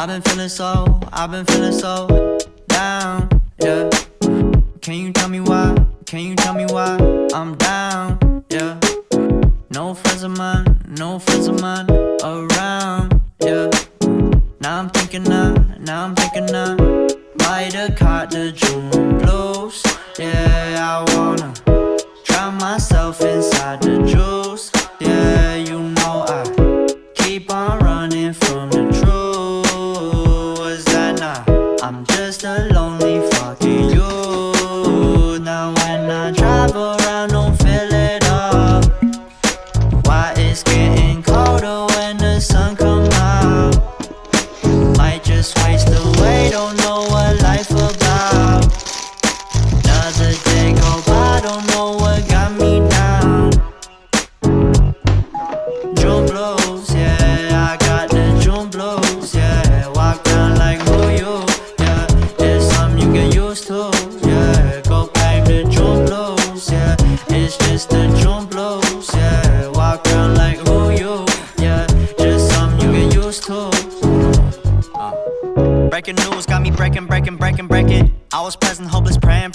I've been feeling so down, yeah. Can you tell me why? Can you tell me why I'm down, yeah? No friends of mine around, yeah. Now I'm thinking I might have caught the June blues. Yeah, I wanna drown myself inside the juice. Yeah, you know I keep on running from the truth. Was that not? I'm just a lonely fucking youth. Now when I drive around, don't feel it up. Why it's getting colder when the sun come out? Might just waste away, don't know what life about. Another day go by, don't know what got me down. June blues, yeah, I got the June blues, yeah. Walk around like who you, yeah. It's something you get used to, yeah. Go blame the June blues, yeah. It's just the June blues, yeah. Walk around like who you, yeah. Just something you get used to. Breaking news got me breaking. I was present, hopeless, praying.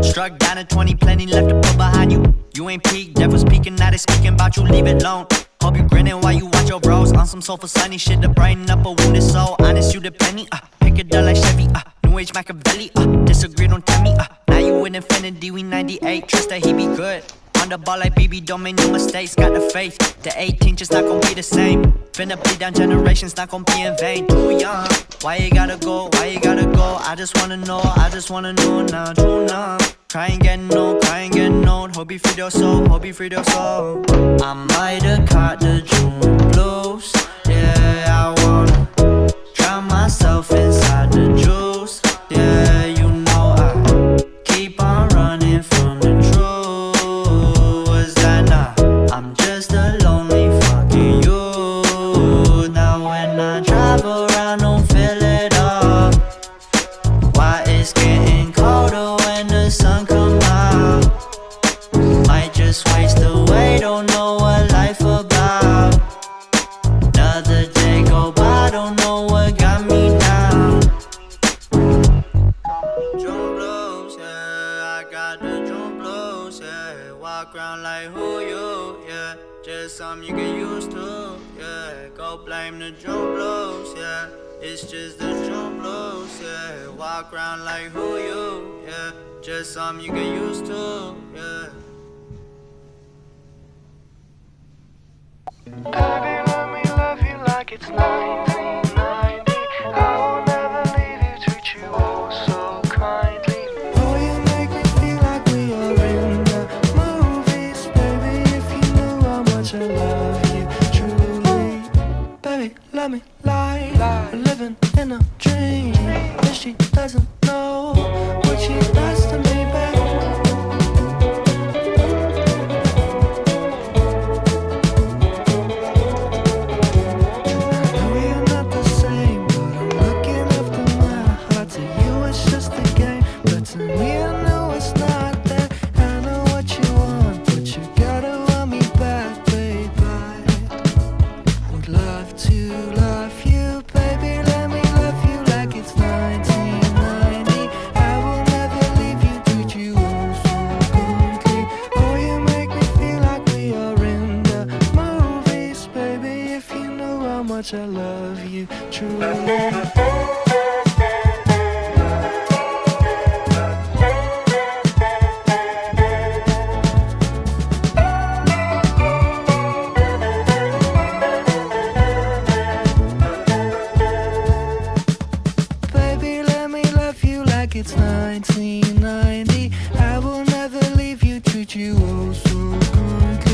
Struck down at 20, plenty left to put behind you. You ain't peaked, devil's peeking, now they speaking about you, leave it alone. Hope you grinning while you watch your bros on some soulful sunny shit to brighten up a wounded soul. Honest, you the penny, pick it up like Chevy, New Age Machiavelli, disagree, don't tell me, now you in infinity, we 98, trust that he be good. On the ball like BB, don't make no mistakes, got the faith. The 18 just not gon' be the same. Finna bleed down generations, not gon' be in vain. Too young, why you gotta go, I just wanna know now, too numb. Crying getting old, hope you free your soul, I might have caught the June blues. Yeah, I wanna drown myself inside the juice. Yeah, you know I keep on running from the truth. Was that not? I'm just a lonely fucking youth. Now when I drive around, don't feel it up. Why it's getting colder when the sun come out? Might just waste away, don't know what life about. Another day go by, don't know what got me down. June blues, yeah, I got the June blues, yeah. Walk around like who you, yeah. Just something you get used to, yeah. Go blame the June blues, yeah. It's just the June blues, yeah. Walk around like who you, yeah. Just something you get used to, yeah. Baby, let me love you like it's 1990. I will never leave you, treat you oh so kindly. Oh, you make me feel like we are in the movies. Baby, if you knew how much I love you, truly. Baby, let me lie. We're living in a dream. But she doesn't know what she does to me, baby. I love you truly. Baby, let me love you like it's 1990. I will never leave you, treat you oh so kindly.